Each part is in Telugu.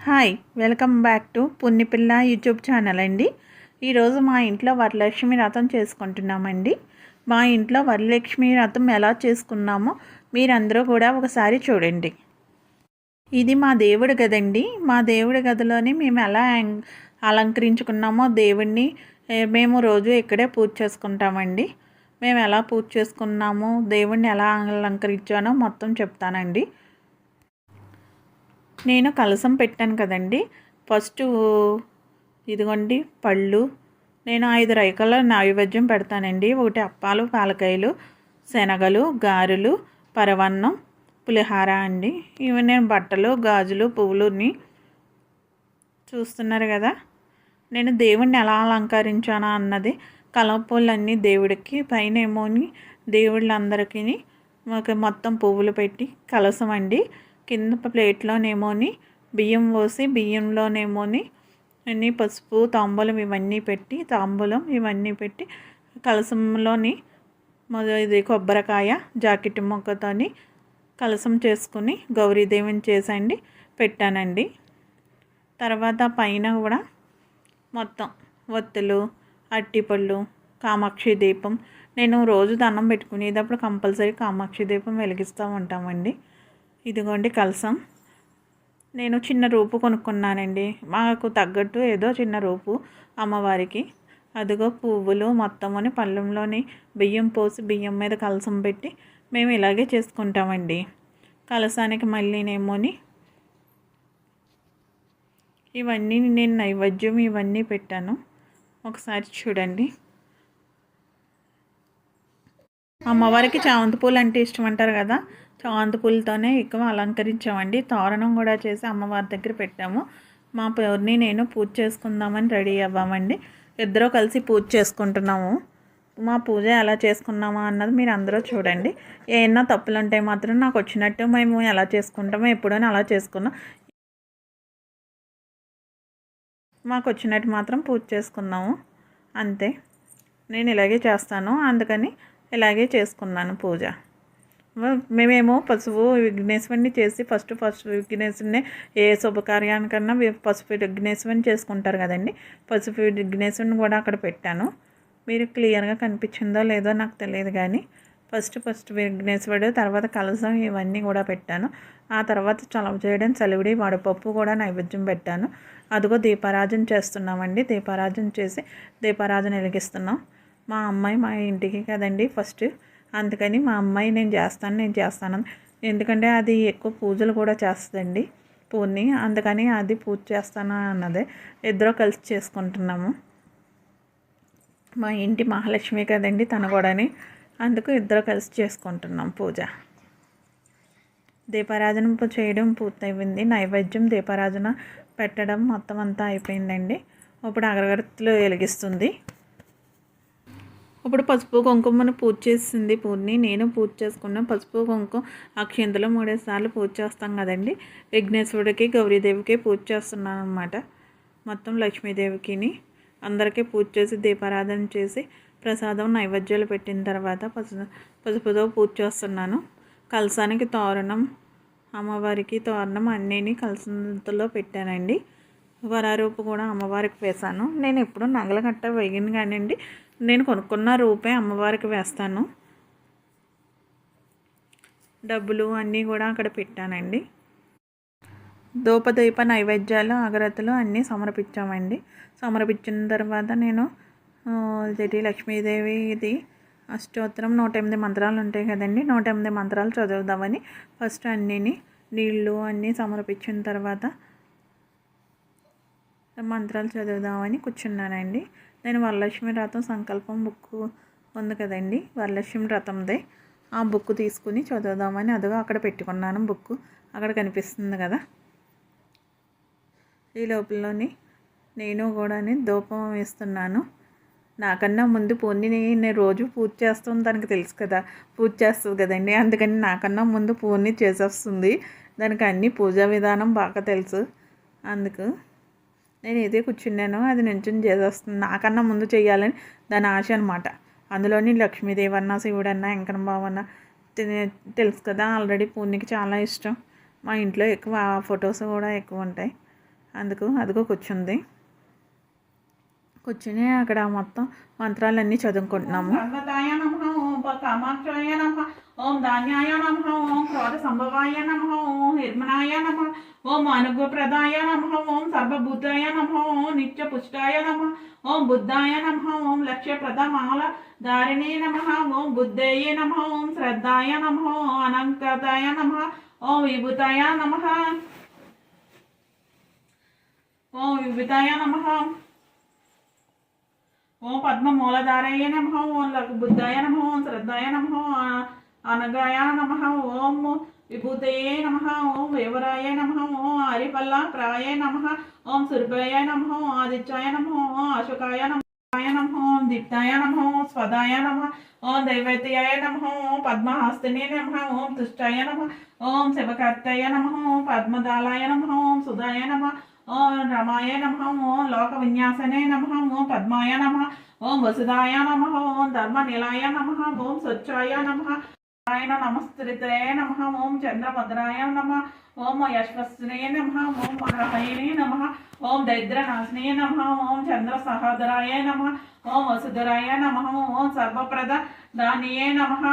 Hi, welcome back to Punnipilla YouTube channel అండి. ఈరోజు మా ఇంట్లో వరలక్ష్మి వ్రతం చేసుకుంటున్నామండి. మా ఇంట్లో వరలక్ష్మి వ్రతం ఎలా చేసుకున్నామో మీరందరూ కూడా ఒకసారి చూడండి. ఇది మా దేవుడి గదండి. మా దేవుడి గదిలోని మేము ఎలా అలంకరించుకున్నామో దేవుడిని మేము రోజు ఇక్కడే పూజ చేసుకుంటామండి. మేము ఎలా పూజ చేసుకున్నామో దేవుడిని ఎలా అలంకరించానో మొత్తం చెప్తానండి. నేను కలసం పెట్టాను కదండి. ఫస్ట్ ఇదిగోండి పళ్ళు, నేను 5 రకాల నైవేద్యం పెడతానండి. ఒకటి అప్పాలు, పాలకాయలు, శనగలు, గారెలు, పరవన్నం, పులిహార అండి. ఇవి నేను బట్టలు, గాజులు, పువ్వులుని చూస్తున్నారు కదా. నేను దేవుణ్ణి ఎలా అలంకరించానా అన్నది కలపూలన్నీ దేవుడికి, పైన ఏమోని దేవుళ్ళందరికీ మొత్తం పువ్వులు పెట్టి కలసం అండి. కింద ప్లేట్లోనేమోని బియ్యం పోసి బియ్యంలోనేమోని అన్నీ పసుపు, తాంబూలం ఇవన్నీ పెట్టి కలసంలోని ఇది కొబ్బరికాయ జాకెట్ మొక్కతోని కలసం చేసుకుని గౌరీదేవిని చేసండి పెట్టానండి. తర్వాత పైన కూడా మొత్తం ఒత్తులు, అట్టిపళ్ళు, కామాక్షి దీపం, నేను రోజు దండం పెట్టుకునేటప్పుడు కంపల్సరీ కామాక్షి దీపం వెలిగిస్తూ ఉంటామండి. ఇదిగోండి కలసం. నేను చిన్న రూపు కొనుక్కున్నానండి. మాకు తగ్గట్టు ఏదో చిన్న రూపు అమ్మవారికి. అదిగో పువ్వులు మొత్తమని పళ్ళెంలోని బియ్యం పోసి బియ్యం మీద కలసం పెట్టి మేము ఇలాగే చేసుకుంటామండి. కలసానికి మళ్ళీనేమోని ఇవన్నీ నేను నైవేద్యం ఇవన్నీ పెట్టాను. ఒకసారి చూడండి. అమ్మవారికి చామంతి పూలు అంటే ఇష్టం అంటారు కదా. చామంతి పూలతోనే ఎక్కువ అలంకరించామండి. తోరణం కూడా చేసి అమ్మవారి దగ్గర పెట్టాము. మా పౌర్ని నేను పూజ చేసుకుందామని రెడీ అవ్వామండి. ఇద్దరూ కలిసి పూజ చేసుకుంటున్నాము. మా పూజ ఎలా చేసుకున్నామా అన్నది మీరు అందరూ చూడండి. ఏమన్నా తప్పులు ఉంటే మాత్రం నాకు వచ్చినట్టు మేము ఎలా చేసుకుంటామో ఎప్పుడైనా అలా చేసుకున్నాం. మాకు వచ్చినట్టు మాత్రం పూజ చేసుకున్నాము అంతే. నేను ఇలాగే చేస్తాను, అందుకని ఇలాగే చేసుకున్నాను పూజ. మేమేమో పసుపు విఘ్నేశ్వరిని చేసి ఫస్ట్ విఘ్నేశ్వరిని ఏ శుభకార్యానికన్నా పసుపు విఘ్నేశ్వరిని చేసుకుంటారు కదండి. పసుపు విఘ్నేశ్వరిని కూడా అక్కడ పెట్టాను. మీరు క్లియర్గా కనిపించిందో లేదో నాకు తెలియదు కానీ ఫస్ట్ విఘ్నేశ్వరుడు, తర్వాత కలసం ఇవన్నీ కూడా పెట్టాను. ఆ తర్వాత చలవ చేయడం చలివిడి వడపప్పు కూడా నైవేద్యం పెట్టాను. అదిగో దీపారాజన చేస్తున్నామండి. దీపారాజన చేసి దీపారాజన వెలిగిస్తున్నాం. మా అమ్మాయి మా ఇంటికి కదండి ఫస్ట్, అందుకని మా అమ్మాయి నేను చేస్తాను ఎందుకంటే అది ఎక్కువ పూజలు కూడా చేస్తుందండి పూర్ణి, అందుకని అది పూజ చేస్తాను అన్నదే. ఇద్దరు కలిసి చేసుకుంటున్నాము. మా ఇంటి మహాలక్ష్మి కదండి తను కూడాని, అందుకు ఇద్దరు కలిసి చేసుకుంటున్నాం పూజ. దీపారాధన చేయడం పూర్తయింది. నైవేద్యం దీపారాధన పెట్టడం మొత్తం అంతా అయిపోయిందండి. ఇప్పుడు అగరబత్తులు వెలిగిస్తుంది. ఇప్పుడు పసుపు కుంకుమను పూజ చేసింది పూర్ణి. నేను పూజ చేసుకున్నాను. పసుపు కుంకుమ అక్షింతలు 3 సార్లు పూజ చేస్తాం కదండి. విఘ్నేశ్వరుడికి, గౌరీదేవికి పూజ చేస్తున్నాను అనమాట. మొత్తం లక్ష్మీదేవికిని అందరికీ పూజ చేసి దీపారాధన చేసి ప్రసాదం నైవేద్యాలు పెట్టిన తర్వాత పసుపుతో పూజ చేస్తున్నాను. కలసానికి తోరణం, అమ్మవారికి తోరణం అన్నీని కలసంలో పెట్టానండి. వరారూపు కూడా అమ్మవారికి వేశాను. నేను ఎప్పుడు నగల గట్ట వేయను కానివ్వండి, నేను కొనుక్కున్న రూపే అమ్మవారికి వేస్తాను. డబ్బులు అన్నీ కూడా అక్కడ పెట్టానండి. ధూపదీప నైవేద్యాలు అగరత్తులు అన్నీ సమర్పించామండి. సమర్పించిన తర్వాత నేను లక్ష్మీదేవి ఇది అష్టోత్తరం 108 మంత్రాలు ఉంటాయి కదండి. 108 మంత్రాలు చదువుదామని ఫస్ట్ అన్నీని నీళ్ళు అన్నీ సమర్పించిన తర్వాత మంత్రాలు చదువుదామని కూర్చున్నానండి. నేను వరలక్ష్మి వ్రతం సంకల్పం బుక్ ఉంది కదండి, వరలక్ష్మి వ్రతందే ఆ బుక్ తీసుకుని చదువుదామని అదిగో అక్కడ పెట్టుకున్నాను. బుక్ అక్కడ కనిపిస్తుంది కదా. ఈ లోపలలోని నేను కూడా ధూపం వేస్తున్నాను. నాకన్నా ముందు పూర్ణి నేను రోజు పూజ చేస్తాను, దానికి తెలుసు కదా, పూజ చేస్తుంది కదండి. అందుకని నాకన్నా ముందు పూర్ణి చేసేస్తుంది. దానికి అన్ని పూజా విధానం బాగా తెలుసు. అందుకు నేను ఇదే కూర్చున్నాను, అది నించుని చేసేస్తుంది. నాకన్నా ముందు చేయాలని దాని ఆశ అనమాట. అందులోని లక్ష్మీదేవి అన్న, శివుడన్నా, వెంకన్న బావన్న తెలుసు కదా. ఆల్రెడీ పూర్ణికి చాలా ఇష్టం. మా ఇంట్లో ఎక్కువ ఫొటోస్ కూడా ఎక్కువ ఉంటాయి. అందుకు అదిగో కూర్చుంది. కూర్చుని అక్కడ మొత్తం మంత్రాలన్నీ చదువుకుంటున్నాము. కామాక్షాయ నమః, ఓం ధాన్యాయ నమః, ఓం క్రోధ సంభవాయ నమః, ఓం నిర్మణాయ నమః, ఓం అనుగ్రహప్రదాయ నమః, ఓం సర్వభూతాయ నమః, ఓం నిత్యపుష్టాయ నమః, ఓం బుద్ధాయ నమః, ఓం లక్ష్యప్రదమాల దారిణే నమః, ఓం బుద్ధేయ నమః, ఓం శ్రద్ధాయ నమః, ఓం అనంకతాయ నమః, ఓం విభూతాయ నమః, ఓం విభూతాయ నమః, ఓం పద్మమూలధారయ నమః, ఓం బుద్ధాయ నమః, ఓం శ్రద్ధాయ నమః, అనగాయ నమః, ఓం విభూతయే నమః, ఓం వేవరాయ నమః, ఓం హరిపల్లాప్రాయ నమః, ఓం సురభయ నమః, ఓం ఆదిత్యాయ నమః, ఓం అశోకాయ నమః, ఓం దీప్తాయ నమః, ఓం స్వదాయ నమః, ఓం దైవత్యాయ నమః, ఓం పద్మహస్తనే నమః, ఓం తుష్టాయ నమః, ఓం శివకర్తయ నమః, ఓం పద్మదాలాయ నమః, ఓం సుధాయ నమః, ఓం రమాయ నమః, ఓం లోక విన్యాసనే నమః, ఓం పద్మాయ నమః, ఓం వసుదాయ నమః, ఓం ధర్మనిలయ నమః, ఓం స్వచ్ఛాయ నమః, ఆయన నమస్కృతాయ నమః, ఓం చంద్రభద్రాయ నమః, ఓం యశ్వస్నే నమః, ఓం మహరహయనే నమః, ఓం దరిద్రనాశనే నమః, ఓం చంద్ర సహోదరాయ నమః, ఓం వసుధరాయ నమః, ఓం సర్వప్రద దానియే నమః,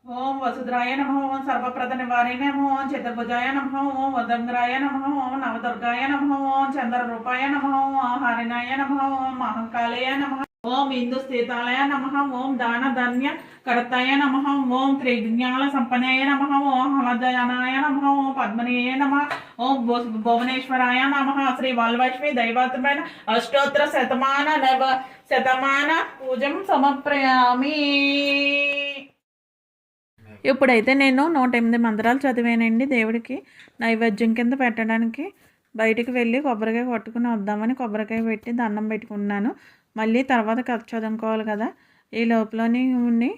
ఓం వసుధరాయ నమః, ఓం సర్వప్రద నివారిణే నమః, ఓం చతుర్భుజాయ నమః, ఓం వదంగ్రాయ నమః, ఓం నవదుర్గాయ నమః, ఓం చంద్రరూపాయ నమః, ఓం హరిణాయ నమః, ఓం మహంకాళయ నమః, ఓం ఇందుస్థితాలయ నమః, ఓం దాన ధన్య కర్తాయ నమః, ఓం త్రిజ్ఞాన సంపన్నాయ నమః, ఓం హలదయనాయ నమః, ఓం పద్మనీయ నమః, ఓం భువనేశ్వరాయ నమః. శ్రీ వరలక్ష్మి దైవతమైన అష్టోత్తర శతమాన పూజం సమర్పయామి. ఇప్పుడైతే నేను 108 మంత్రాలు చదివానండి. దేవుడికి నైవేద్యం కింద పెట్టడానికి బయటికి వెళ్ళి కొబ్బరికాయ కొట్టుకుని వద్దామని కొబ్బరికాయ పెట్టి దండం పెట్టుకున్నాను. మళ్ళీ తర్వాత కథ చదువుకోవాలి కదా, ఈ లోపలని ఉండి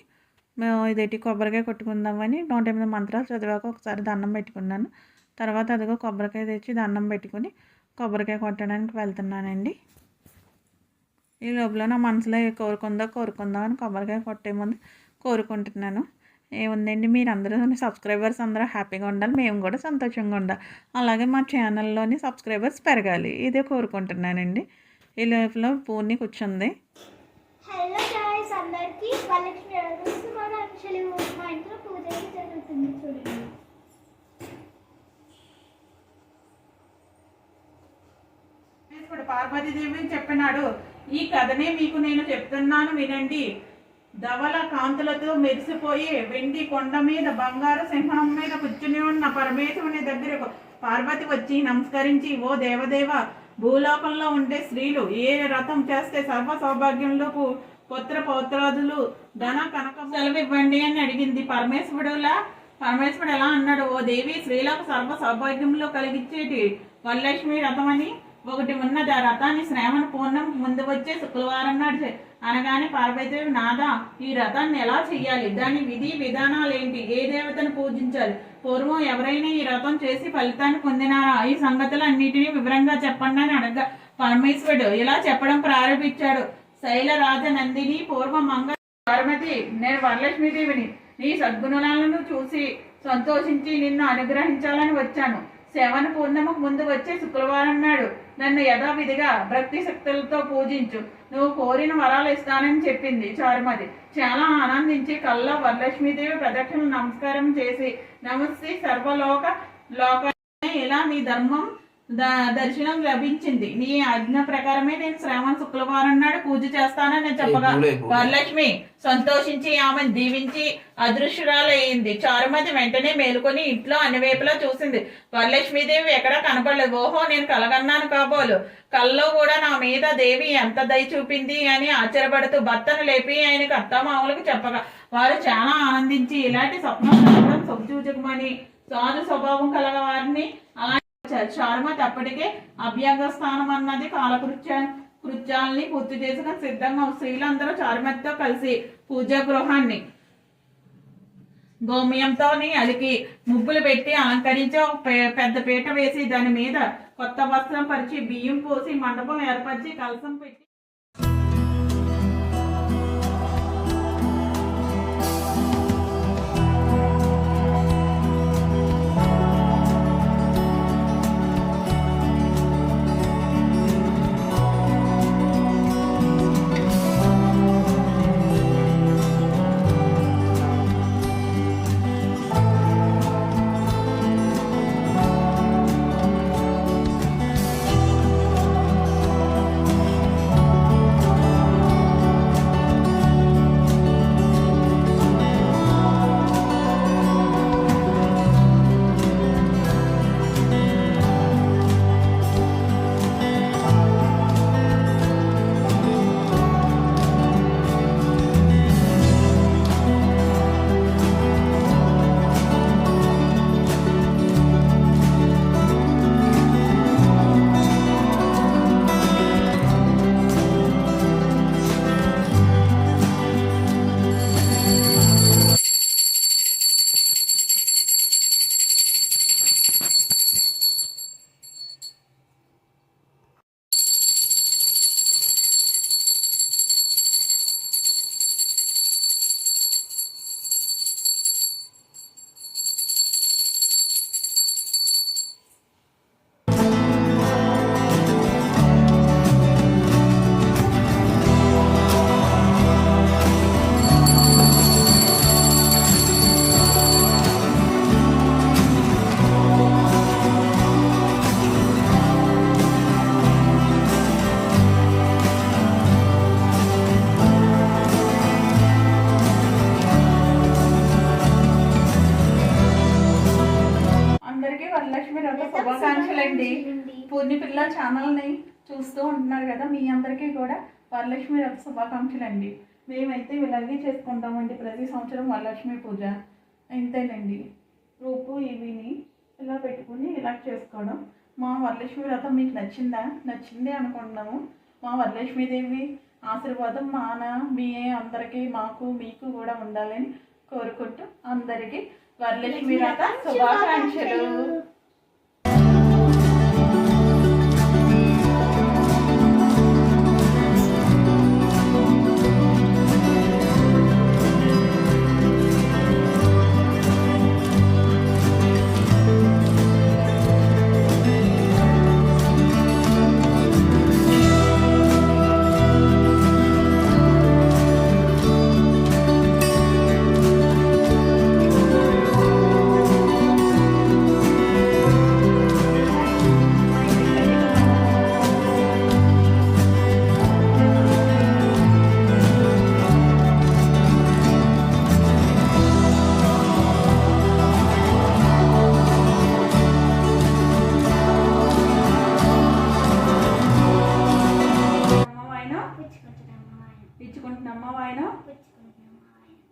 మేము ఇదేంటి కొబ్బరికాయ కొట్టుకుందామని 108 మంత్రాలు చదివాక ఒకసారి దండం పెట్టుకున్నాను. తర్వాత అదిగో కొబ్బరికాయ తెచ్చి దండం పెట్టుకుని కొబ్బరికాయ కొట్టడానికి వెళ్తున్నానండి. ఈ లోపల నా మనసులో కోరుకుందాం అని కొబ్బరికాయ కొట్టే ముందు కోరుకుంటున్నాను. ఏముందండి, మీరు అందరూ సబ్స్క్రైబర్స్ అందరూ హ్యాపీగా ఉండాలి, మేము కూడా సంతోషంగా ఉండాలి, అలాగే మా ఛానల్లోని సబ్స్క్రైబర్స్ పెరగాలి, ఇదే కోరుకుంటున్నానండి. ఈ లోపల పూర్ణి కూర్చుంది. హలో గాయ్స్, అందరికీ వరలక్ష్మి శుభాకాంక్షలు. మా ఇంట్లో పూజ జరుగుతుంది చూడండి. ఇప్పుడు పార్వతీదేవి చెప్పినాడు, ఈ కథనే మీకు నేను చెప్తున్నాను వినండి. ధవల కాంతులతో మెరిసిపోయి వెండి కొండ మీద బంగారు సింహం మీద కూర్చుని ఉన్న పరమేశ్వరుని దగ్గరకు పార్వతి వచ్చి నమస్కరించి, ఓ దేవదేవ, భూలోకంలో ఉండే స్త్రీలు ఏ వ్రతం చేస్తే సర్వ సౌభాగ్యంలో పుత్ర పౌత్రాదులు ధన కనకం సెలవివ్వండి అని అడిగింది. పరమేశ్వరుడు ఎలా అన్నాడు, ఓ దేవి, స్త్రీలకు సర్వ సౌభాగ్యంలో కలిగించేటి వరలక్ష్మి వ్రతం అని ఒకటి ఉన్నది. ఆ రథాన్ని శ్రావణ పూర్ణం ముందు వచ్చే శుక్రవారం నాడు అనగానే పార్వతీదేవి, నాదా, ఈ రథాన్ని ఎలా చెయ్యాలి, దాని విధి విధానాలు ఏంటి, ఏ దేవతను పూజించాలి, పూర్వం ఎవరైనా ఈ రథం చేసి ఫలితాన్ని పొందినారా, ఈ సంగతులు అన్నిటినీ వివరంగా చెప్పండి అని అడగ పరమేశ్వరుడు ఇలా చెప్పడం ప్రారంభించాడు. శైలరాజ నందిని పూర్వ మంగళ పార్వతి, నేను వరలక్ష్మీదేవిని, నీ సద్గుణాలను చూసి సంతోషించి నిన్ను అనుగ్రహించాలని వచ్చాను. శ్రవణ పూర్ణిమకు ముందు వచ్చే శుక్రవారం నాడు నన్ను యథావిధిగా భక్తి శక్తులతో పూజించు, నువ్వు కోరిన వరాలు ఇస్తానని చెప్పింది చారుమతి. చాలా ఆనందించి కల్లో వరలక్ష్మీదేవి ప్రదక్షిణ నమస్కారం చేసి, నమస్తే సర్వలోక ఇలా నీ ధర్మం దర్శనం లభించింది, నీ ఆజ్ఞ ప్రకారమే నేను శ్రావణ శుక్రవారం నాడు పూజ చేస్తానని చెప్పగా వరలక్ష్మి సంతోషించి ఆమెను దీవించి అదృశ్యురాలయ్యింది. చారుమతి వెంటనే మేలుకొని ఇంట్లో అన్ని వైపులా చూసింది. వరలక్ష్మీదేవి ఎక్కడా కనపడలేదు. ఓహో, నేను కలగన్నాను కాబోలు, కల్లో కూడా నా మీద దేవి ఎంత దయ చూపింది అని ఆశ్చర్యపడుతూ భర్తను లేపి ఆయనకు అత్తమామలకు చెప్పగా వారు చాలా ఆనందించి ఇలాంటి స్వప్నం శుభసూచకమని సాధు స్వభావం కలగ వారిని అలా చారుమతి అప్పటికే అభ్యంగ స్థానం అన్నది కృత్యాలని పూర్తి చేసుకుని సిద్ధంగా స్త్రీలందరూ చారుమతితో కలిసి పూజా గృహాన్ని గోమయంతో అలికి ముగ్గులు పెట్టి అలంకరించి ఒక పెద్ద పీట వేసి దాని మీద కొత్త వస్త్రం పరిచి బియ్యం పోసి మండపం ఏర్పరిచి కలసం పెట్టి అందరికీ వరలక్ష్మి వ్రత శుభాకాంక్షలు అండి. పూర్ణి పిల్ల ఛానల్ని చూస్తూ ఉంటున్నారు కదా, మీ అందరికీ కూడా వరలక్ష్మి వ్రత శుభాకాంక్షలు అండి. మేమైతే ఇలాగే చేసుకుంటామండి ప్రతి సంవత్సరం వరలక్ష్మి పూజ. ఇంతేనండి, రూపు ఇవిని ఇలా పెట్టుకుని ఇలా చేసుకోవడం. మా వరలక్ష్మి వ్రతం మీకు నచ్చింది అనుకుంటున్నాము. మా వరలక్ష్మీదేవి ఆశీర్వాదం మీ అందరికీ మాకు మీకు కూడా ఉండాలని కోరుకుంటూ అందరికీ వరలక్ష్మి వ్రత శుభాకాంక్షలు.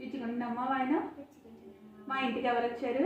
ఇచ్చుకుంటున్నమ్మా వాయన. మా ఇంటికి ఎవరు వచ్చారు?